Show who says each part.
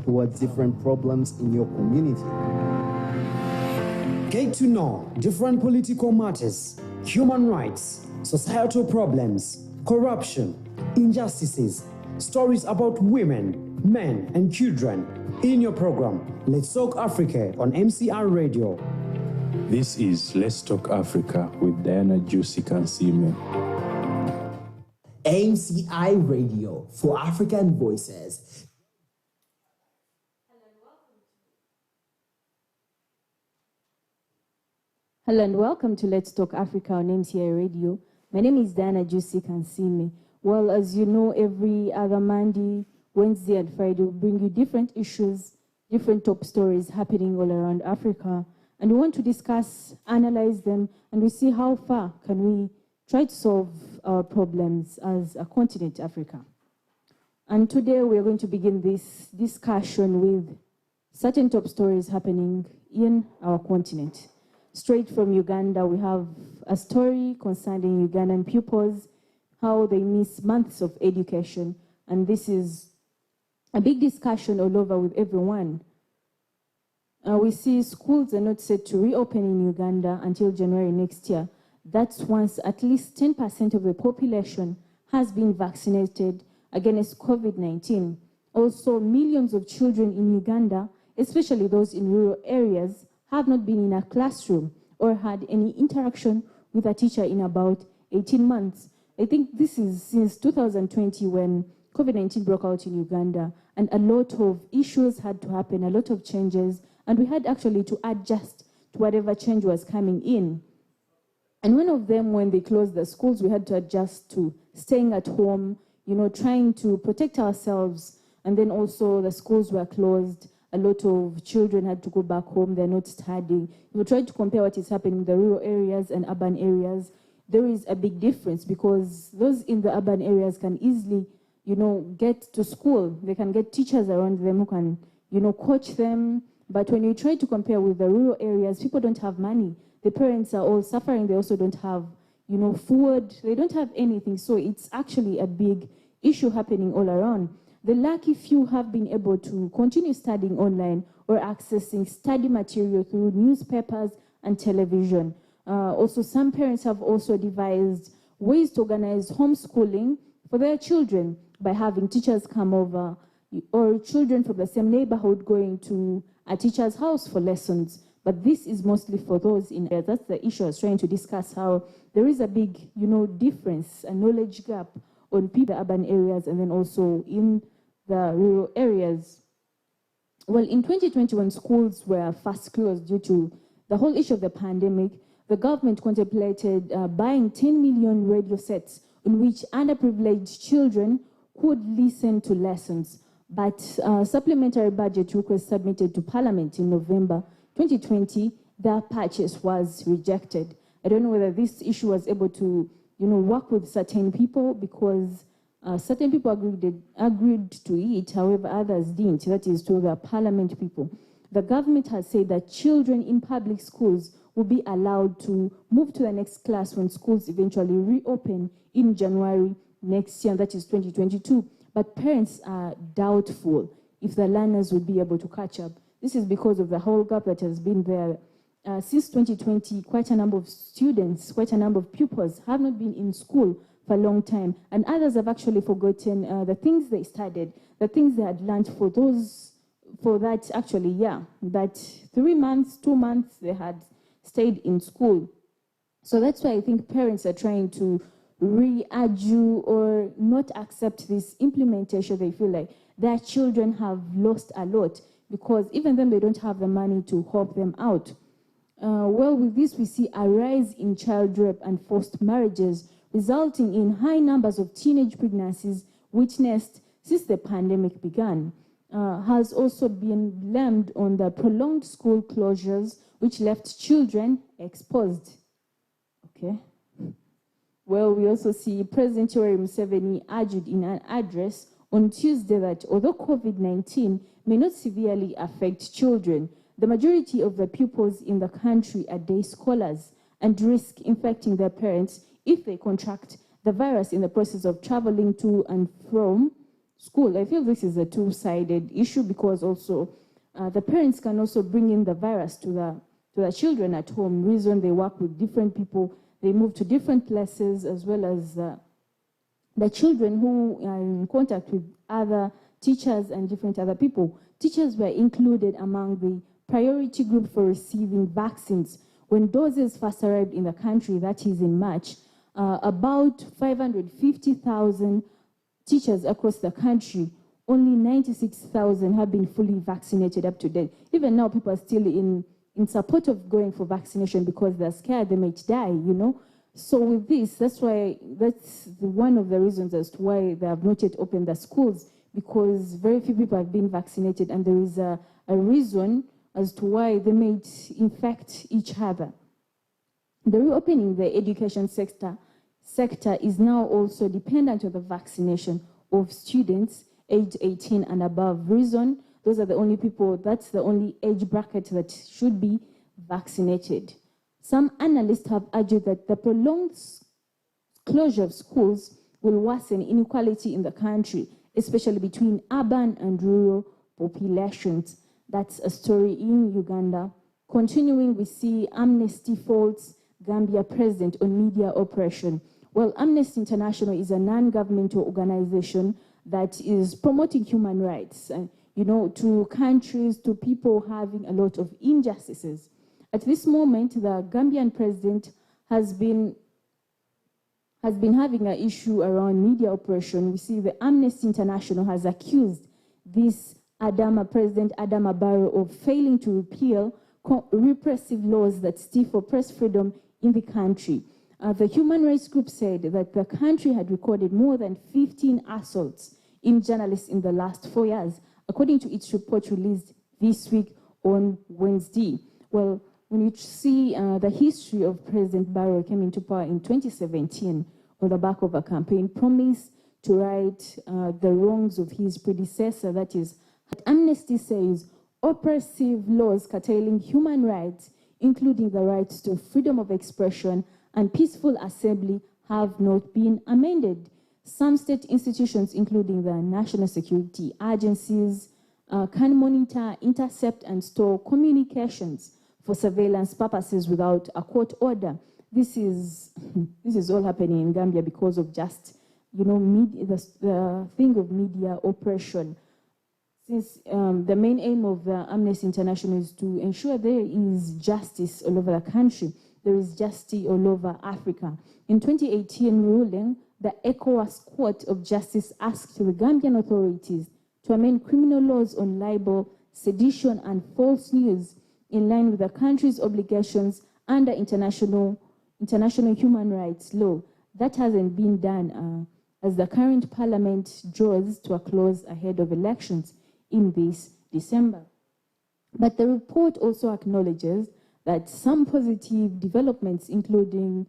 Speaker 1: towards different problems in your community.
Speaker 2: Get to know different political matters, human rights, societal problems, corruption, injustices, stories about women, men, and children in your program, Let's Talk Africa on MCR Radio.
Speaker 3: This is Let's Talk Africa with Dianah Kansiime.
Speaker 4: MCI Radio for African Voices.
Speaker 5: Hello and welcome to Let's Talk Africa on MCI Radio. My name is Dianah Kansiime. Well, as you know, every other Monday, Wednesday and Friday, we bring you different issues, different top stories happening all around Africa. And we want to discuss, analyze them, and we see how far can we try to solve our problems as a continent, Africa. And today we are going to begin this discussion with certain top stories happening in our continent. Straight from Uganda, we have a story concerning Ugandan pupils, how they miss months of education. And this is a big discussion all over with everyone. We see schools are not set to reopen in Uganda until January next year. That's once at least 10% of the population has been vaccinated against COVID-19. Also, millions of children in Uganda, especially those in rural areas, have not been in a classroom or had any interaction with a teacher in about 18 months. I think this is since 2020 when COVID-19 broke out in Uganda, and a lot of issues had to happen, a lot of changes, and we had actually to adjust to whatever change was coming in. And one of them, when they closed the schools, we had to adjust to staying at home, trying to protect ourselves. And then also the schools were closed. A lot of children had to go back home. They're not studying. If we try to compare what is happening in the rural areas and urban areas, there is a big difference because those in the urban areas can easily, get to school. They can get teachers around them who can, coach them. But when you try to compare with the rural areas, people don't have money. The parents are all suffering. They also don't have, food. They don't have anything. So it's actually a big issue happening all around. The lucky few have been able to continue studying online or accessing study material through newspapers and television. Also, some parents have also devised ways to organize homeschooling for their children by having teachers come over or children from the same neighborhood going to a teacher's house for lessons. But this is mostly for those in areas. That's the issue I was trying to discuss, how there is a big, difference, a knowledge gap on people in urban areas and then also in the rural areas. Well, in 2020, when schools were first closed due to the whole issue of the pandemic, the government contemplated buying 10 million radio sets in which underprivileged children could listen to lessons. But supplementary budget request submitted to Parliament in November 2020, their purchase was rejected. I don't know whether this issue was able to, work with certain people because certain people agreed to it, however others didn't. That is to the Parliament people. The government has said that children in public schools will be allowed to move to the next class when schools eventually reopen in January next year, that is 2022. But parents are doubtful if the learners will be able to catch up. This is because of the whole gap that has been there. Since 2020, quite a number of students, quite a number of pupils have not been in school for a long time. And others have actually forgotten the things they studied, the things they had learned for that actually, yeah. But 3 months, 2 months, they had stayed in school. So that's why I think parents are trying to re-argue or not accept this implementation. They feel like their children have lost a lot because even then they don't have the money to help them out. Well, with this, we see a rise in child rape and forced marriages, resulting in high numbers of teenage pregnancies witnessed since the pandemic began. Has also been blamed on the prolonged school closures, which left children exposed. Okay. Well, we also see President Yoweri Museveni argued in an address on Tuesday that although COVID-19 may not severely affect children, the majority of the pupils in the country are day scholars and risk infecting their parents if they contract the virus in the process of traveling to and from school. I feel this is a two-sided issue because also the parents can also bring in the virus to the children at home. Reason they work with different people, they move to different places, as well as the children who are in contact with other teachers and different other people. Teachers were included among the priority group for receiving vaccines. When doses first arrived in the country, that is in March, about 550,000 teachers across the country, only 96,000 have been fully vaccinated up to date. Even now, people are still in support of going for vaccination because they're scared they might die, you know. So with this, that's one of the reasons as to why they have not yet opened the schools, because very few people have been vaccinated, and there is a reason as to why they might infect each other. The reopening the education sector is now also dependent on the vaccination of students aged 18 and above. Reason, those are the only people, that's the only age bracket that should be vaccinated. Some analysts have argued that the prolonged closure of schools will worsen inequality in the country, especially between urban and rural populations. That's a story in Uganda. Continuing, we see Amnesty faults Gambia president on media oppression. Well, Amnesty International is a non-governmental organization that is promoting human rights, you know, to countries, to people having a lot of injustices. At this moment, the Gambian president has been having an issue around media oppression. We see the Amnesty International has accused this President Adama Barrow of failing to repeal repressive laws that stifle press freedom in the country. The human rights group said that the country had recorded more than 15 assaults in journalists in the last 4 years, according to its report released this week on Wednesday. Well, when you see the history of President Barrow came into power in 2017 on the back of a campaign promise to right the wrongs of his predecessor, that is, Amnesty says oppressive laws curtailing human rights, including the rights to freedom of expression and peaceful assembly, have not been amended. Some state institutions, including the national security agencies, can monitor, intercept, and store communications for surveillance purposes without a court order. This is all happening in Gambia because of just, you know, the thing of media oppression. Since the main aim of Amnesty International is to ensure there is justice all over the country, there is justice all over Africa. In 2018 ruling, the ECOWAS Court of Justice asked the Gambian authorities to amend criminal laws on libel, sedition, and false news in line with the country's obligations under international human rights law. That hasn't been done as the current parliament draws to a close ahead of elections in this December. But the report also acknowledges that some positive developments, including